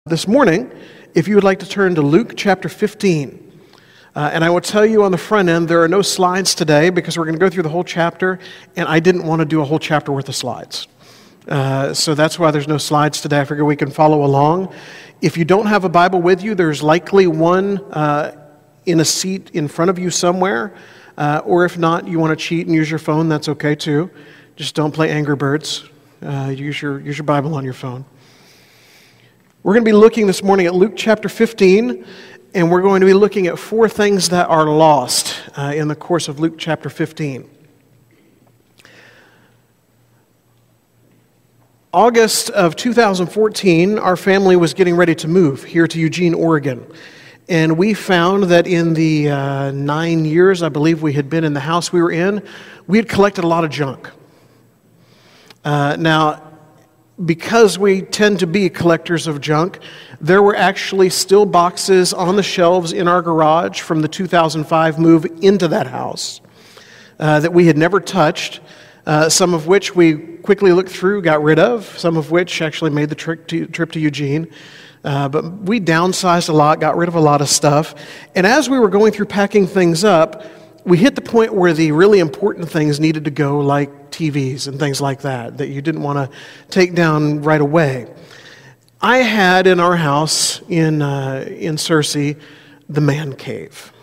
This morning, if you would like to turn to Luke chapter 15, and I will tell you on the front end, there are no slides today because we're going to go through the whole chapter, and I didn't want to do a whole chapter worth of slides. So that's why there's no slides today. I figure we can follow along. If you don't have a Bible with you, there's likely one in a seat in front of you somewhere, or if not, you want to cheat and use your phone, that's okay too. Just don't play Angry Birds. Use your Bible on your phone. We're going to be looking this morning at Luke chapter 15, and we're going to be looking at four things that are lost in the course of Luke chapter 15. August of 2014, our family was getting ready to move here to Eugene, Oregon. And we found that in the 9 years, I believe we had been in the house we were in, we had collected a lot of junk. Now, because we tend to be collectors of junk, there were actually still boxes on the shelves in our garage from the 2005 move into that house that we had never touched, some of which we quickly looked through, got rid of, some of which actually made the trip to Eugene. But we downsized a lot, got rid of a lot of stuff. And as we were going through packing things up, we hit the point where the really important things needed to go, like TVs and things like that you didn't want to take down right away. I had in our house in Searcy the man cave.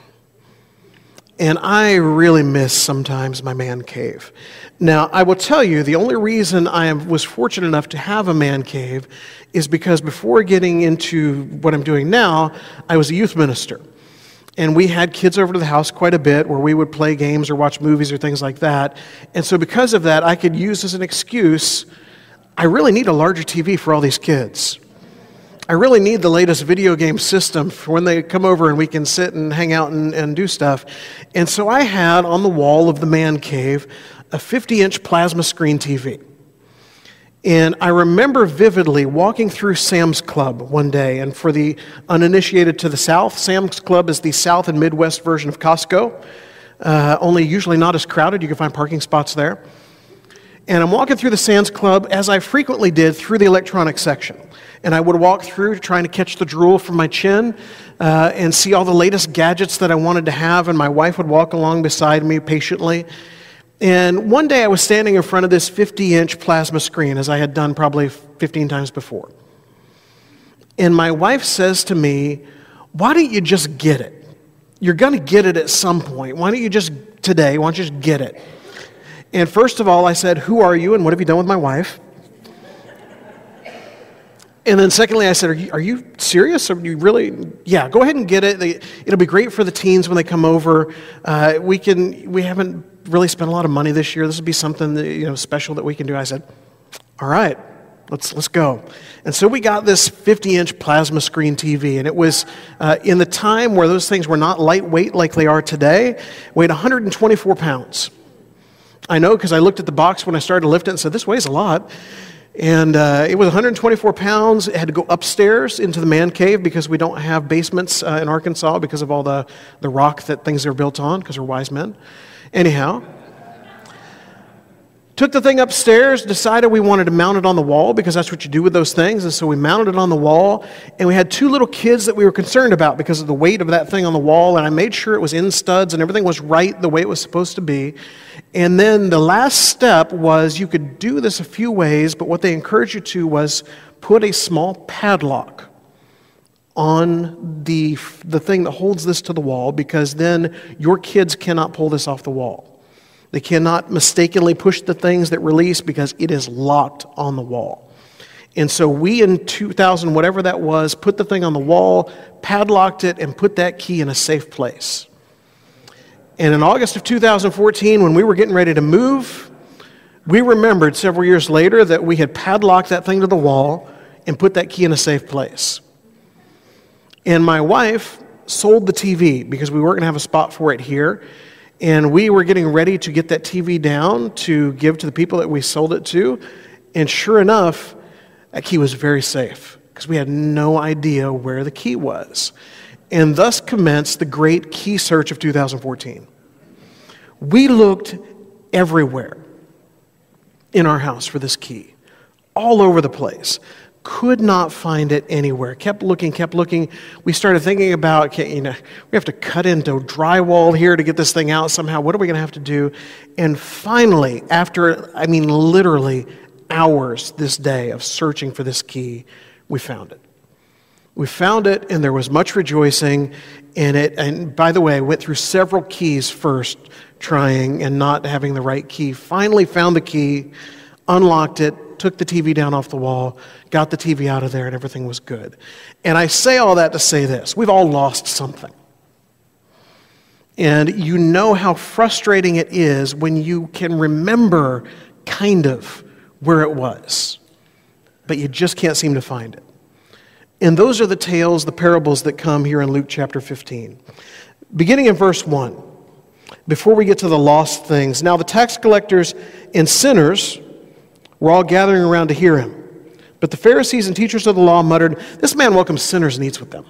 And I really miss sometimes my man cave. Now, I will tell you, the only reason I was fortunate enough to have a man cave is because before getting into what I'm doing now, I was a youth minister. And we had kids over to the house quite a bit where we would play games or watch movies or things like that. And so because of that, I could use as an excuse, I really need a larger TV for all these kids. I really need the latest video game system for when they come over and we can sit and hang out and do stuff. And so I had on the wall of the man cave a 50-inch plasma screen TV. And I remember vividly walking through Sam's Club one day, and for the uninitiated to the South, Sam's Club is the South and Midwest version of Costco, only usually not as crowded. You can find parking spots there. And I'm walking through the Sam's Club, as I frequently did, through the electronics section. And I would walk through trying to catch the drool from my chin and see all the latest gadgets that I wanted to have, and my wife would walk along beside me patiently. And one day I was standing in front of this 50-inch plasma screen, as I had done probably 15 times before. And my wife says to me, "Why don't you just get it? You're going to get it at some point. Why don't you just get it?" And first of all, I said, "Who are you and what have you done with my wife?" And then secondly, I said, are you serious? Are you really? Yeah, go ahead and get it. It'll be great for the teens when they come over. We haven't really spent a lot of money this year. This would be something that, special that we can do. I said, all right, let's go. And so we got this 50-inch plasma screen TV, and it was in the time where those things were not lightweight like they are today, weighed 124 pounds. I know because I looked at the box when I started to lift it and said, this weighs a lot. And it was 124 pounds. It had to go upstairs into the man cave because we don't have basements in Arkansas because of all the rock that things are built on, because we're wise men. Anyhow, took the thing upstairs, decided we wanted to mount it on the wall because that's what you do with those things. And so we mounted it on the wall, and we had two little kids that we were concerned about because of the weight of that thing on the wall, and I made sure it was in studs and everything was right the way it was supposed to be. And then the last step was you could do this a few ways, but what they encouraged you to was put a small padlock on the thing that holds this to the wall, because then your kids cannot pull this off the wall. They cannot mistakenly push the things that release because it is locked on the wall. And so we in 2000, whatever that was, put the thing on the wall, padlocked it, and put that key in a safe place. And in August of 2014, when we were getting ready to move, we remembered several years later that we had padlocked that thing to the wall and put that key in a safe place. And my wife sold the TV because we weren't going to have a spot for it here. And we were getting ready to get that TV down to give to the people that we sold it to. And sure enough, that key was very safe because we had no idea where the key was. And thus commenced the great key search of 2014. We looked everywhere in our house for this key, all over the place. Could not find it anywhere. Kept looking, kept looking. We started thinking about, we have to cut into drywall here to get this thing out somehow. What are we going to have to do? And finally, after, literally hours this day of searching for this key, we found it. We found it, and there was much rejoicing in it. And by the way, I went through several keys first, trying and not having the right key. Finally found the key, unlocked it, took the TV down off the wall, got the TV out of there, and everything was good. And I say all that to say this. We've all lost something. And you know how frustrating it is when you can remember kind of where it was, but you just can't seem to find it. And those are the tales, the parables that come here in Luke chapter 15. Beginning in verse 1, before we get to the lost things. Now the tax collectors and sinners were all gathering around to hear him. But the Pharisees and teachers of the law muttered, "This man welcomes sinners and eats with them."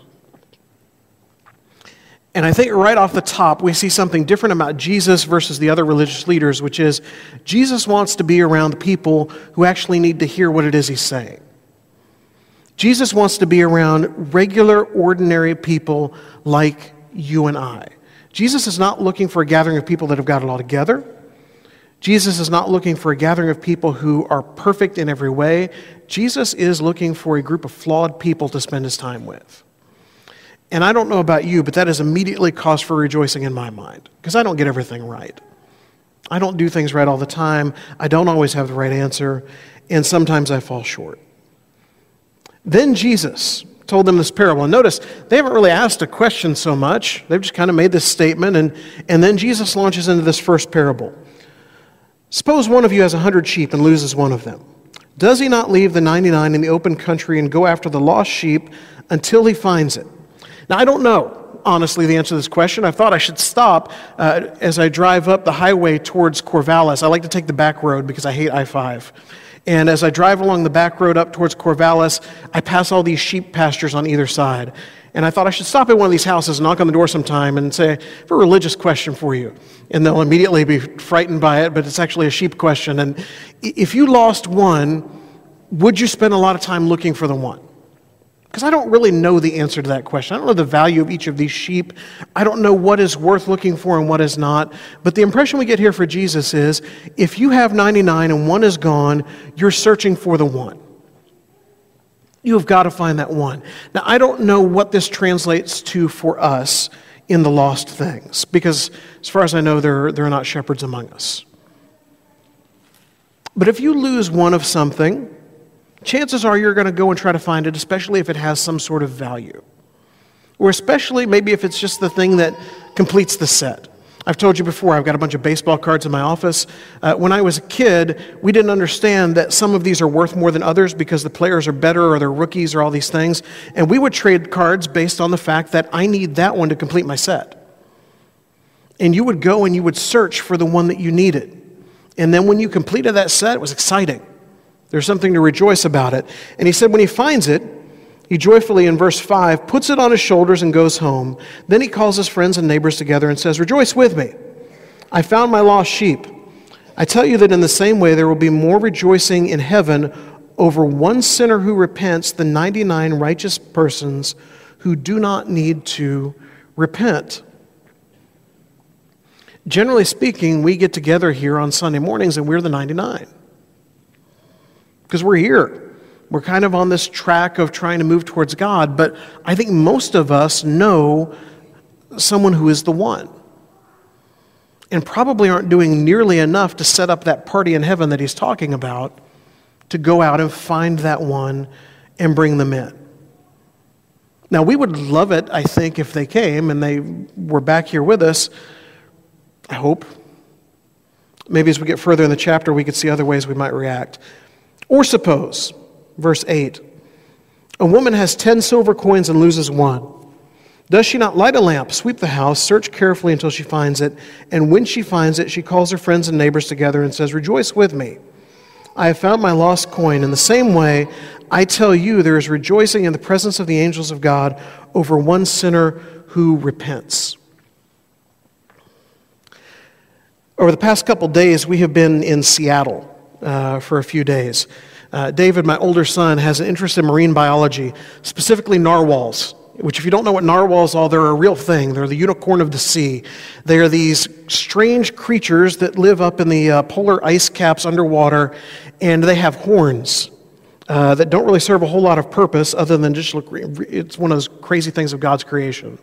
And I think right off the top, we see something different about Jesus versus the other religious leaders, which is Jesus wants to be around the people who actually need to hear what it is he's saying. Jesus wants to be around regular, ordinary people like you and I. Jesus is not looking for a gathering of people that have got it all together. Jesus is not looking for a gathering of people who are perfect in every way. Jesus is looking for a group of flawed people to spend his time with. And I don't know about you, but that is immediately cause for rejoicing in my mind, because I don't get everything right. I don't do things right all the time. I don't always have the right answer, and sometimes I fall short. Then Jesus told them this parable. And notice, they haven't really asked a question so much. They've just kind of made this statement, and then Jesus launches into this first parable. Suppose one of you has 100 sheep and loses one of them. Does he not leave the 99 in the open country and go after the lost sheep until he finds it? Now, I don't know, honestly, the answer to this question. I thought I should stop as I drive up the highway towards Corvallis. I like to take the back road because I hate I-5. And as I drive along the back road up towards Corvallis, I pass all these sheep pastures on either side. And I thought I should stop at one of these houses, knock on the door sometime, and say, I have a religious question for you. And they'll immediately be frightened by it, but it's actually a sheep question. And if you lost one, would you spend a lot of time looking for the one? Because I don't really know the answer to that question. I don't know the value of each of these sheep. I don't know what is worth looking for and what is not. But the impression we get here for Jesus is, if you have 99 and one is gone, you're searching for the one. You have got to find that one. Now, I don't know what this translates to for us in the lost things, because as far as I know, there are not shepherds among us. But if you lose one of something, chances are you're going to go and try to find it, especially if it has some sort of value. Or especially maybe if it's just the thing that completes the set. I've told you before, I've got a bunch of baseball cards in my office. When I was a kid, we didn't understand that some of these are worth more than others because the players are better or they're rookies or all these things. And we would trade cards based on the fact that I need that one to complete my set. And you would go and you would search for the one that you needed. And then when you completed that set, it was exciting. There's something to rejoice about it. And he said when he finds it, he joyfully, in verse 5, puts it on his shoulders and goes home. Then he calls his friends and neighbors together and says, "Rejoice with me. I found my lost sheep." I tell you that in the same way there will be more rejoicing in heaven over one sinner who repents than 99 righteous persons who do not need to repent. Generally speaking, we get together here on Sunday mornings and we're the 99. Because we're here. We're kind of on this track of trying to move towards God, but I think most of us know someone who is the one. And probably aren't doing nearly enough to set up that party in heaven that he's talking about, to go out and find that one and bring them in. Now, we would love it, I think, if they came and they were back here with us. I hope. Maybe as we get further in the chapter, we could see other ways we might react. Or suppose, verse 8, a woman has 10 silver coins and loses one. Does she not light a lamp, sweep the house, search carefully until she finds it, and when she finds it, she calls her friends and neighbors together and says, "Rejoice with me. I have found my lost coin." In the same way, I tell you, there is rejoicing in the presence of the angels of God over one sinner who repents. Over the past couple days, we have been in Seattle for a few days. David, my older son, has an interest in marine biology, specifically narwhals, which if you don't know what narwhals are, they're a real thing. They're the unicorn of the sea. They are these strange creatures that live up in the polar ice caps underwater, and they have horns that don't really serve a whole lot of purpose other than just look, it's one of those crazy things of God's creation.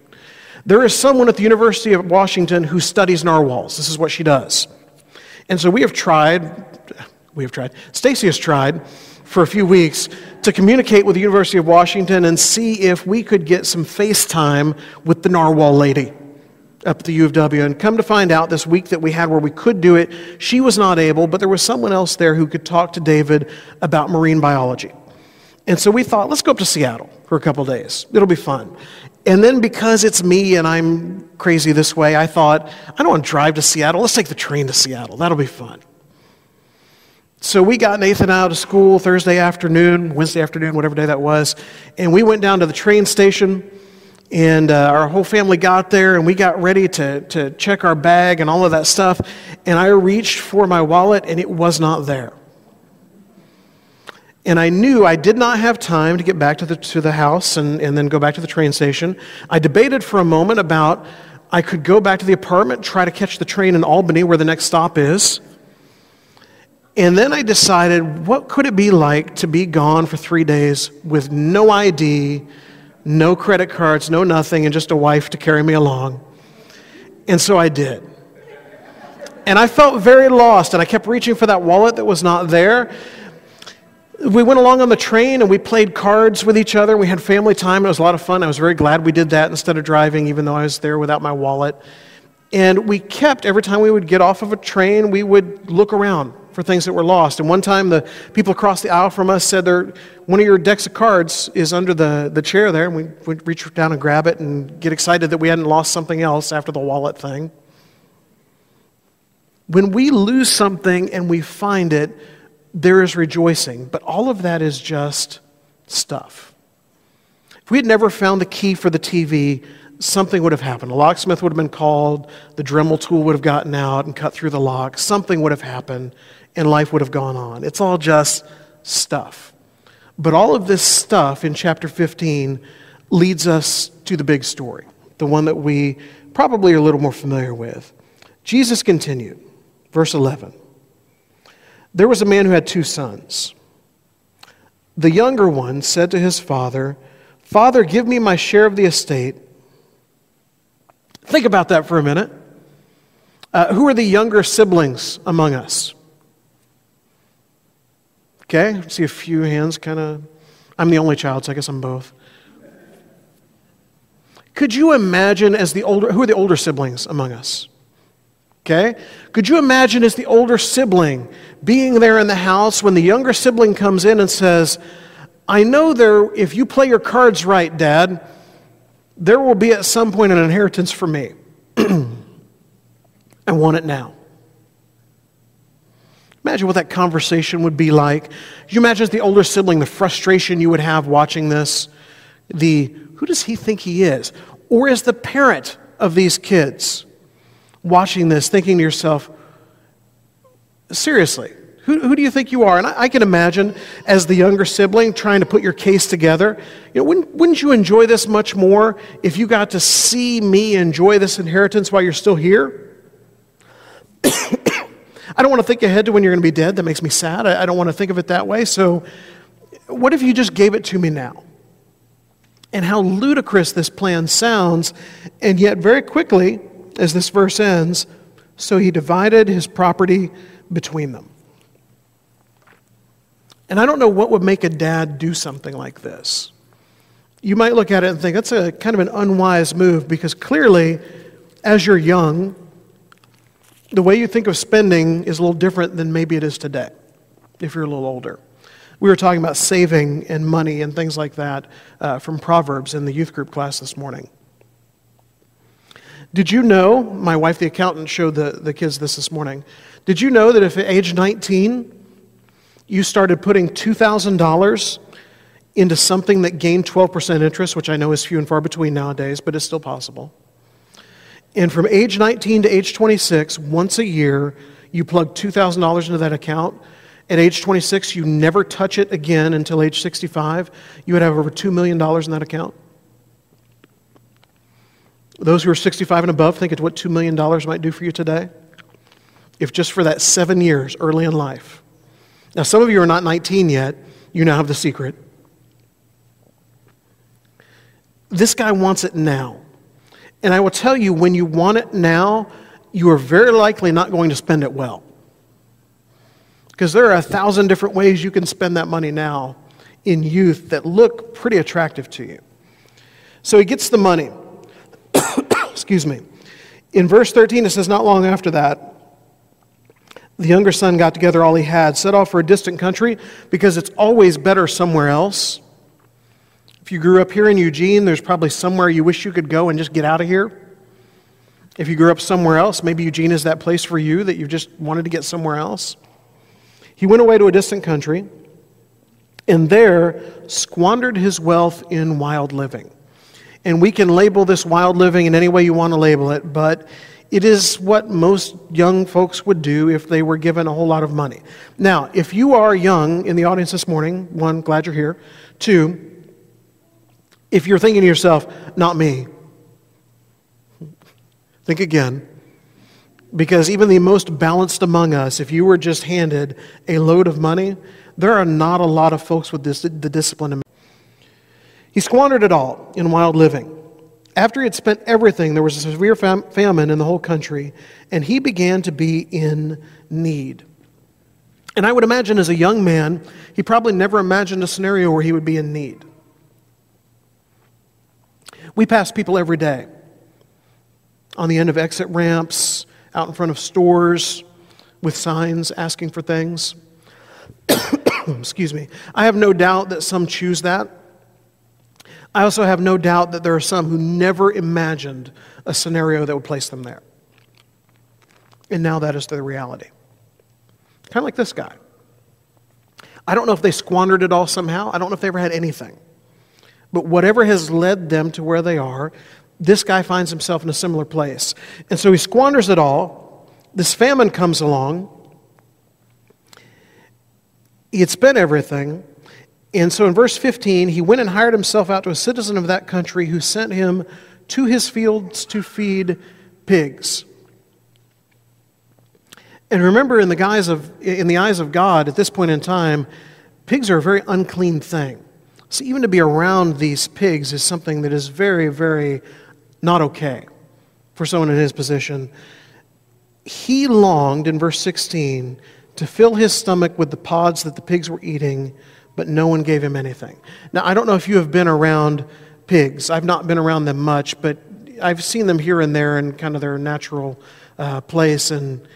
There is someone at the University of Washington who studies narwhals. This is what she does. And so Stacy has tried for a few weeks to communicate with the University of Washington and see if we could get some FaceTime with the narwhal lady up at the U of W. And come to find out, this week that we had where we could do it, she was not able, but there was someone else there who could talk to David about marine biology. And so we thought, let's go up to Seattle for a couple days. It'll be fun. And then because it's me and I'm crazy this way, I thought, I don't want to drive to Seattle. Let's take the train to Seattle. That'll be fun. So we got Nathan out of school Thursday afternoon, Wednesday afternoon, whatever day that was, and we went down to the train station, and our whole family got there, and we got ready to check our bag and all of that stuff, and I reached for my wallet, and it was not there. And I knew I did not have time to get back to the house and then go back to the train station. I debated for a moment about I could go back to the apartment, try to catch the train in Albany where the next stop is. And then I decided, what could it be like to be gone for 3 days with no ID, no credit cards, no nothing, and just a wife to carry me along? And so I did. And I felt very lost, and I kept reaching for that wallet that was not there. We went along on the train, and we played cards with each other. We had family time. It was a lot of fun. I was very glad we did that instead of driving, even though I was there without my wallet. And we kept, every time we would get off of a train, we would look around for things that were lost. And one time the people across the aisle from us said, one of your decks of cards is under the chair there, and we would reach down and grab it and get excited that we hadn't lost something else after the wallet thing. When we lose something and we find it, there is rejoicing, but all of that is just stuff. If we had never found the key for the TV, something would have happened. A locksmith would have been called, the Dremel tool would have gotten out and cut through the lock, something would have happened, and life would have gone on. It's all just stuff. But all of this stuff in chapter 15 leads us to the big story, the one that we probably are a little more familiar with. Jesus continued, verse 11. There was a man who had 2 sons. The younger one said to his father, "Father, give me my share of the estate." Think about that for a minute. Who are the younger siblings among us? Okay, I see a few hands kind of. I'm the only child, so I guess I'm both. Could you imagine who are the older siblings among us? Okay? Could you imagine as the older sibling being there in the house when the younger sibling comes in and says, "I know if you play your cards right, Dad, there will be at some point an inheritance for me. I want it now." Imagine what that conversation would be like. Could you imagine as the older sibling, the frustration you would have watching this? Who does he think he is? Or as the parent of these kids watching this, thinking to yourself, seriously, who do you think you are? And I can imagine as the younger sibling trying to put your case together. Wouldn't you enjoy this much more if you got to see me enjoy this inheritance while you're still here? I don't want to think ahead to when you're going to be dead. That makes me sad. I don't want to think of it that way. So what if you just gave it to me now? And how ludicrous this plan sounds, and yet very quickly, as this verse ends, so he divided his property between them. And I don't know what would make a dad do something like this. You might look at it and think that's a kind of an unwise move, because clearly, as you're young, the way you think of spending is a little different than maybe it is today, if you're a little older. We were talking about saving and money and things like that from Proverbs in the youth group class this morning. Did you know, my wife, the accountant, showed the kids this morning. Did you know that if at age 19, you started putting $2,000 into something that gained 12% interest, which I know is few and far between nowadays, but it's still possible. And from age 19 to age 26, once a year, you plug $2,000 into that account, At age 26, you never touch it again until age 65, you would have over $2 million in that account. Those who are 65 and above think of what $2 million might do for you today, if just for that 7 years early in life. Now, some of you are not 19 yet. You now have the secret. This guy wants it now. And I will tell you, when you want it now, you are very likely not going to spend it well. Because there are 1,000 different ways you can spend that money now in youth that look pretty attractive to you. So he gets the money. Excuse me. In verse 13, it says, not long after that, the younger son got together all he had, set off for a distant country, because it's always better somewhere else. If you grew up here in Eugene, there's probably somewhere you wish you could go and just get out of here. If you grew up somewhere else, maybe Eugene is that place for you that you just wanted to get somewhere else. He went away to a distant country and there squandered his wealth in wild living. And we can label this wild living in any way you want to label it, but it is what most young folks would do if they were given a whole lot of money. Now, if you are young in the audience this morning, one, glad you're here. Two, if you're thinking to yourself, not me, think again. Because even the most balanced among us, if you were just handed a load of money, there are not a lot of folks with the discipline. He squandered it all in wild living. After he had spent everything, there was a severe famine in the whole country, and he began to be in need. And I would imagine as a young man, he probably never imagined a scenario where he would be in need. We pass people every day on the end of exit ramps, out in front of stores with signs asking for things. Excuse me. I have no doubt that some choose that. I also have no doubt that there are some who never imagined a scenario that would place them there. And now that is the reality. Kind of like this guy. I don't know if they squandered it all somehow. I don't know if they ever had anything. But whatever has led them to where they are, this guy finds himself in a similar place. And so he squanders it all. This famine comes along. He had spent everything. And so in verse 15, he went and hired himself out to a citizen of that country who sent him to his fields to feed pigs. And remember, in the eyes of God, at this point in time, pigs are a very unclean thing. So even to be around these pigs is something that is very, very not okay for someone in his position. He longed, in verse 16, to fill his stomach with the pods that the pigs were eating, but no one gave him anything. Now, I don't know if you have been around pigs. I've not been around them much, but I've seen them here and there in kind of their natural place, and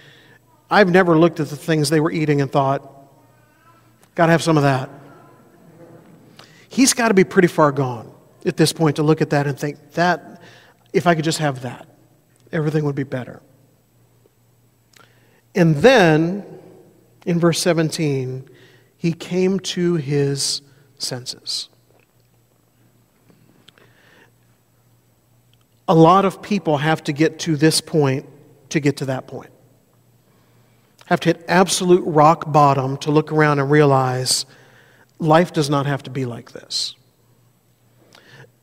I've never looked at the things they were eating and thought, got to have some of that. He's got to be pretty far gone at this point to look at that and think, that, if I could just have that, everything would be better. And then, in verse 17, he came to his senses. A lot of people have to get to this point to get to that point. Have to hit absolute rock bottom to look around and realize life does not have to be like this.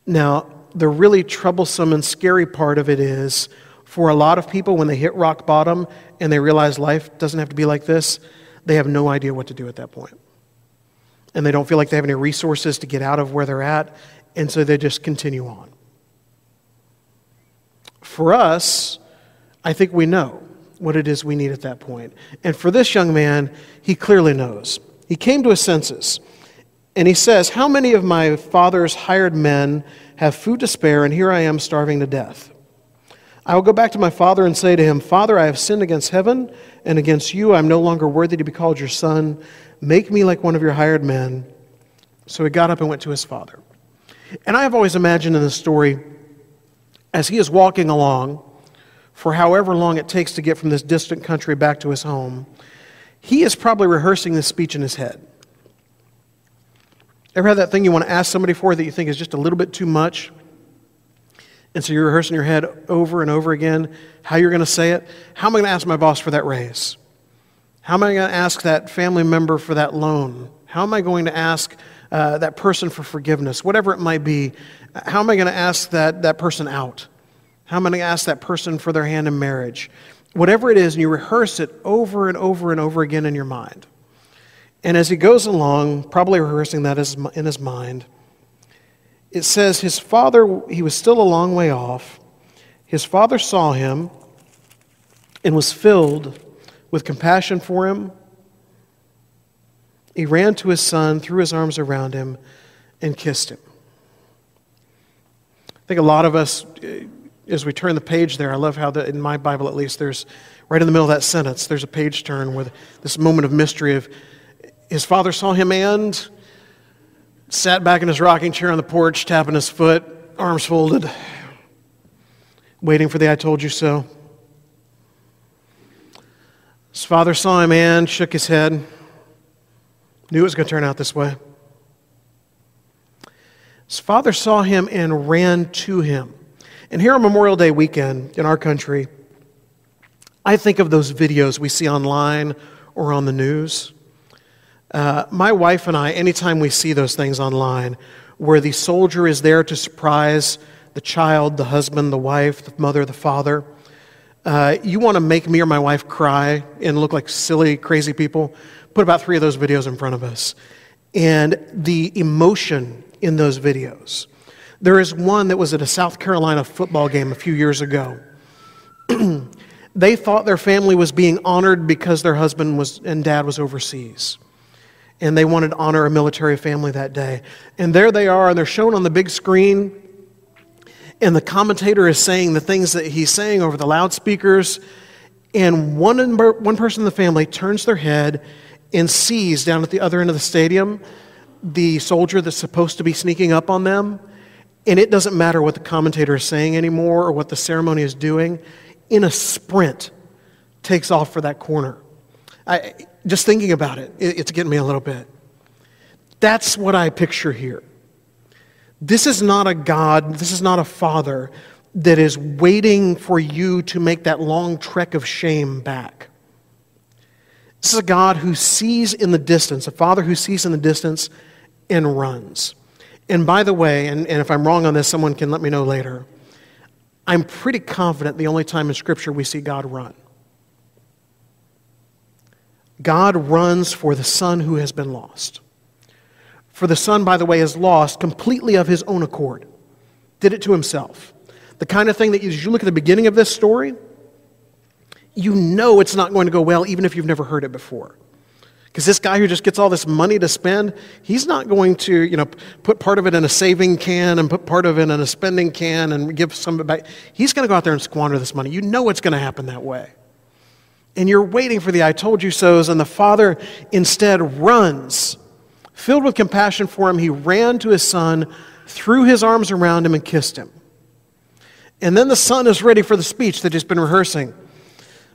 Now, the really troublesome and scary part of it is, for a lot of people, when they hit rock bottom and they realize life doesn't have to be like this, they have no idea what to do at that point. And they don't feel like they have any resources to get out of where they're at, and so they just continue on. For us, I think we know what it is we need at that point. And for this young man, he clearly knows. He came to his senses, and he says, "How many of my father's hired men have food to spare, and here I am starving to death? I will go back to my father and say to him, 'Father, I have sinned against heaven and against you. I am no longer worthy to be called your son. Make me like one of your hired men.'" So he got up and went to his father. And I have always imagined in this story, as he is walking along, for however long it takes to get from this distant country back to his home, he is probably rehearsing this speech in his head. Ever had that thing you want to ask somebody for that you think is just a little bit too much? And so you're rehearsing in your head over and over again how you're going to say it. How am I going to ask my boss for that raise? How am I going to ask that family member for that loan? How am I going to ask that person for forgiveness? Whatever it might be, how am I going to ask that person out? How am I going to ask that person for their hand in marriage? Whatever it is, and you rehearse it over and over and over again in your mind. And as he goes along, probably rehearsing that in his mind, it says his father, he was still a long way off. His father saw him and was filled with compassion for him. He ran to his son, threw his arms around him, and kissed him. I think a lot of us, as we turn the page there, I love how in my Bible at least, there's right in the middle of that sentence, there's a page turn with this moment of mystery of his father saw him and sat back in his rocking chair on the porch, tapping his foot, arms folded, waiting for the I told you so. His father saw him and shook his head, knew it was going to turn out this way. His father saw him and ran to him. And here on Memorial Day weekend in our country, I think of those videos we see online or on the news. My wife and I, anytime we see those things online, where the soldier is there to surprise the child, the husband, the wife, the mother, the father, you want to make me or my wife cry and look like silly, crazy people, put about 3 of those videos in front of us. And the emotion in those videos. There is one that was at a South Carolina football game a few years ago. They thought their family was being honored because their husband and dad was overseas. And they wanted to honor a military family that day. And there they are, and they're shown on the big screen. And the commentator is saying the things that he's saying over the loudspeakers. And one person in the family turns their head and sees down at the other end of the stadium the soldier that's supposed to be sneaking up on them. And it doesn't matter what the commentator is saying anymore or what the ceremony is doing. In a sprint, takes off for that corner. Just thinking about it, it's getting me a little bit. That's what I picture here. This is not a God, this is not a father that is waiting for you to make that long trek of shame back. This is a God who sees in the distance, a father who sees in the distance and runs. And by the way, and if I'm wrong on this, someone can let me know later, I'm pretty confident the only time in Scripture we see God run. God runs for the son who has been lost. For the son, by the way, is lost completely of his own accord. Did it to himself. The kind of thing that as you look at the beginning of this story, you know it's not going to go well even if you've never heard it before. Because this guy who just gets all this money to spend, he's not going to, put part of it in a saving can and put part of it in a spending can and give some of it back. He's going to go out there and squander this money. You know it's going to happen that way. And you're waiting for the I told you so's, and the father instead runs. Filled with compassion for him, he ran to his son, threw his arms around him, and kissed him. And then the son is ready for the speech that he's been rehearsing.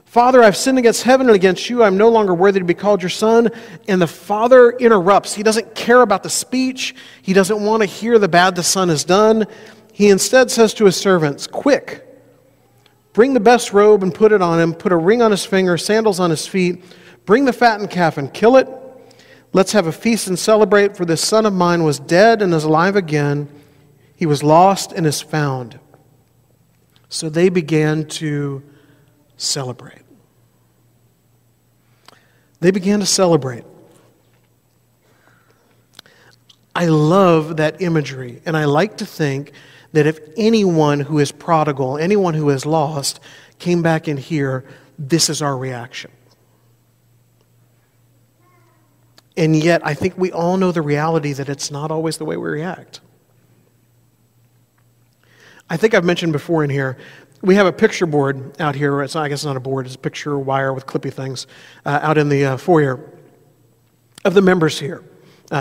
Father, I've sinned against heaven and against you. I'm no longer worthy to be called your son. And the father interrupts. He doesn't care about the speech. He doesn't want to hear the bad the son has done. He instead says to his servants, quick, bring the best robe and put it on him. Put a ring on his finger, sandals on his feet. Bring the fattened calf and kill it. Let's have a feast and celebrate, for this son of mine was dead and is alive again. He was lost and is found. So they began to celebrate. They began to celebrate. I love that imagery, and I like to think that if anyone who is prodigal, anyone who is lost, came back in here, this is our reaction. And yet, I think we all know the reality that it's not always the way we react. I think I've mentioned before in here, we have a picture board out here. I guess it's not a board, it's a picture wire with clippy things out in the foyer of the members here.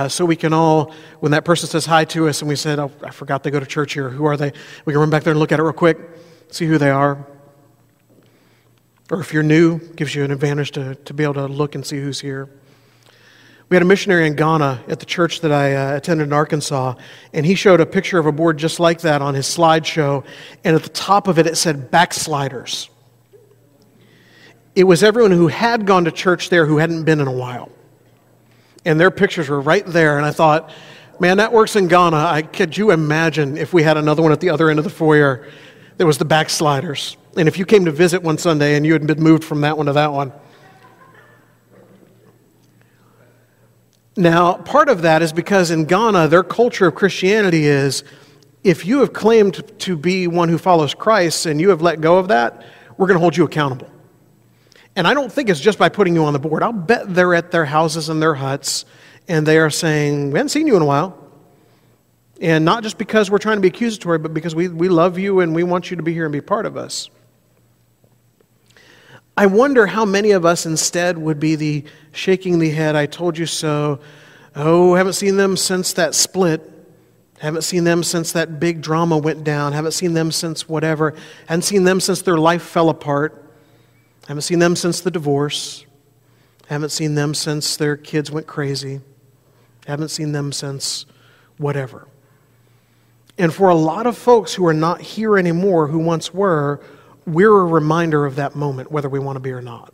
So we can all, when that person says hi to us and we said, oh, I forgot they go to church here, who are they? We can run back there and look at it real quick, see who they are. Or if you're new, gives you an advantage to be able to look and see who's here. We had a missionary in Ghana at the church that I attended in Arkansas, and he showed a picture of a board just like that on his slideshow, and at the top of it, it said backsliders. It was everyone who had gone to church there who hadn't been in a while. And their pictures were right there. And I thought, man, that works in Ghana. Could you imagine if we had another one at the other end of the foyer that was the backsliders? And if you came to visit one Sunday and you had been moved from that one to that one. Now, part of that is because in Ghana, their culture of Christianity is, if you have claimed to be one who follows Christ and you have let go of that, we're going to hold you accountable. And I don't think it's just by putting you on the board. I'll bet they're at their houses and their huts, and they are saying, we haven't seen you in a while. And not just because we're trying to be accusatory, but because we love you and we want you to be here and be part of us. I wonder how many of us instead would be the shaking the head, I told you so. Oh, haven't seen them since that split. Haven't seen them since that big drama went down. Haven't seen them since whatever. Haven't seen them since their life fell apart. Haven't seen them since the divorce. Haven't seen them since their kids went crazy. Haven't seen them since whatever. And for a lot of folks who are not here anymore, who once were, we're a reminder of that moment, whether we want to be or not.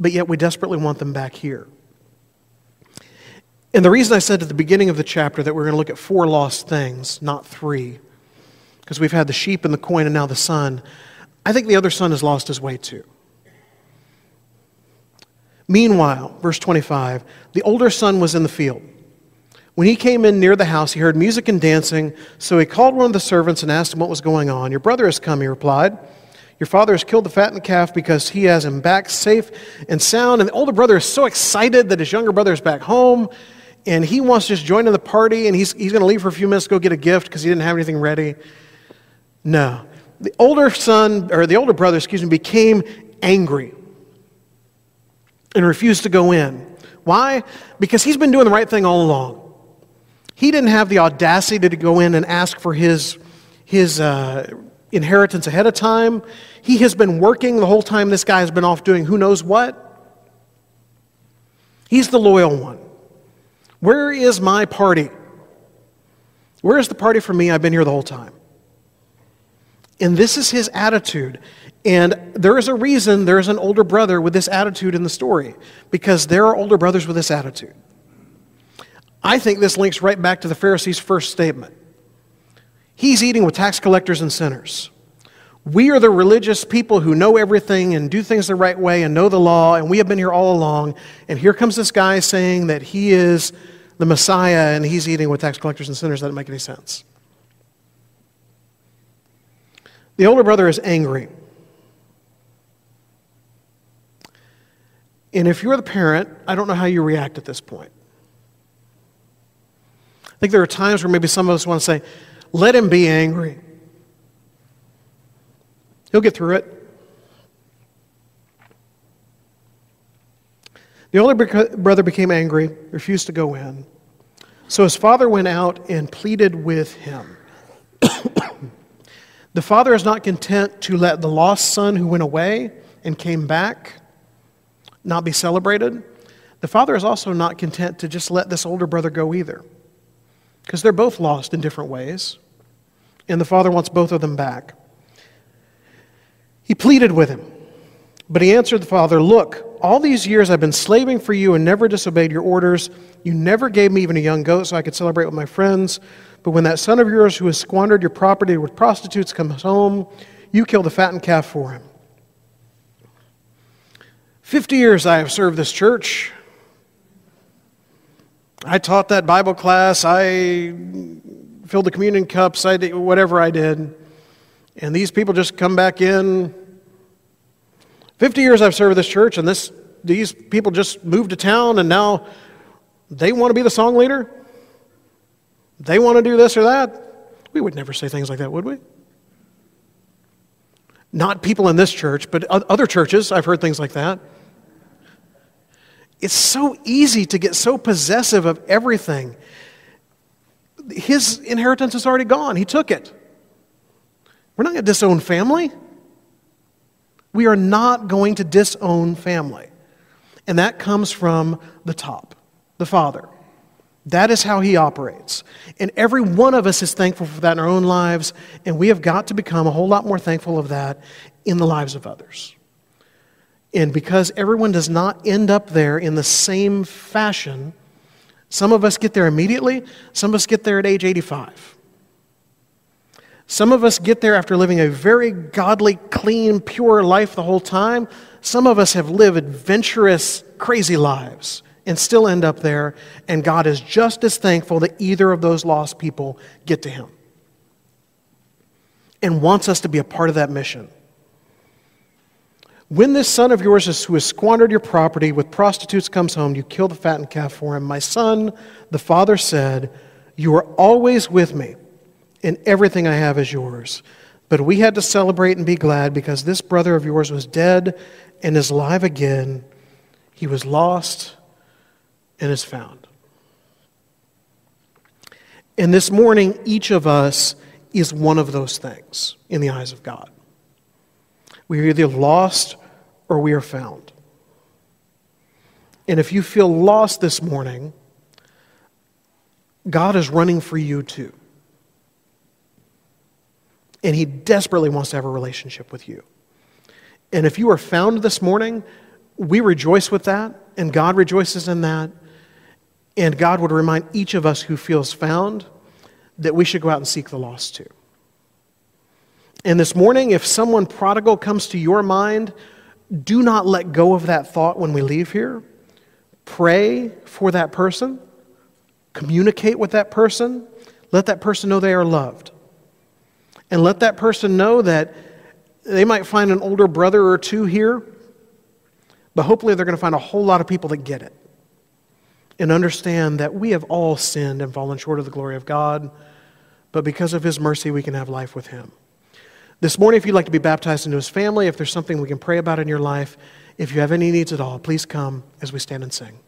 But yet we desperately want them back here. And the reason I said at the beginning of the chapter that we're going to look at 4 lost things, not 3, because we've had the sheep and the coin and now the son, I think the other son has lost his way too. Meanwhile, verse 25, the older son was in the field. When he came in near the house, he heard music and dancing, so he called one of the servants and asked him what was going on. Your brother has come, he replied. Your father has killed the fattened calf because he has him back safe and sound. And the older brother is so excited that his younger brother is back home, and he wants to just join in the party, and he's going to leave for a few minutes to go get a gift because he didn't have anything ready. No. The older brother, became angry and refused to go in. Why? Because he's been doing the right thing all along. He didn't have the audacity to go in and ask for his inheritance ahead of time. He has been working the whole time this guy has been off doing who knows what. He's the loyal one. Where is my party? Where is the party for me? I've been here the whole time. And this is his attitude. And there is a reason there is an older brother with this attitude in the story, because there are older brothers with this attitude. I think this links right back to the Pharisees' first statement. He's eating with tax collectors and sinners. We are the religious people who know everything and do things the right way and know the law, and we have been here all along. And here comes this guy saying that he is the Messiah and he's eating with tax collectors and sinners. That doesn't make any sense. The older brother is angry. And if you're the parent, I don't know how you react at this point. I think there are times where maybe some of us want to say, let him be angry. He'll get through it. The older brother became angry, refused to go in. So his father went out and pleaded with him. The father is not content to let the lost son who went away and came back not be celebrated. The father is also not content to just let this older brother go either, because they're both lost in different ways, and the father wants both of them back. He pleaded with him, but he answered the father, look, all these years I've been slaving for you and never disobeyed your orders. You never gave me even a young goat so I could celebrate with my friends. But when that son of yours who has squandered your property with prostitutes comes home, you kill the fattened calf for him. 50 years I have served this church. I taught that Bible class. I filled the communion cups. I did whatever I did. And these people just come back in. 50 years I've served this church, and these people just moved to town, and now they want to be the song leader? They want to do this or that? We would never say things like that, would we? Not people in this church, but other churches, I've heard things like that. It's so easy to get so possessive of everything. His inheritance is already gone. He took it. We're not going to disown family. We are not going to disown family. And that comes from the top, the Father. That is how He operates. And every one of us is thankful for that in our own lives, and we have got to become a whole lot more thankful of that in the lives of others. And because everyone does not end up there in the same fashion, some of us get there immediately, some of us get there at age 85. Some of us get there after living a very godly, clean, pure life the whole time. Some of us have lived adventurous, crazy lives and still end up there, and God is just as thankful that either of those lost people get to Him and wants us to be a part of that mission. When this son of yours who has squandered your property with prostitutes comes home, you kill the fattened calf for him. My son, the father said, you are always with me, and everything I have is yours. But we had to celebrate and be glad because this brother of yours was dead and is alive again. He was lost and is found. And this morning, each of us is one of those things in the eyes of God. We are either lost or we are found. And if you feel lost this morning, God is running for you too. And He desperately wants to have a relationship with you. And if you are found this morning, we rejoice with that, and God rejoices in that. And God would remind each of us who feels found that we should go out and seek the lost too. And this morning, if someone prodigal comes to your mind, do not let go of that thought when we leave here. Pray for that person. Communicate with that person. Let that person know they are loved. And let that person know that they might find an older brother or two here, but hopefully they're going to find a whole lot of people that get it and understand that we have all sinned and fallen short of the glory of God, but because of His mercy, we can have life with Him. This morning, if you'd like to be baptized into His family, if there's something we can pray about in your life, if you have any needs at all, please come as we stand and sing.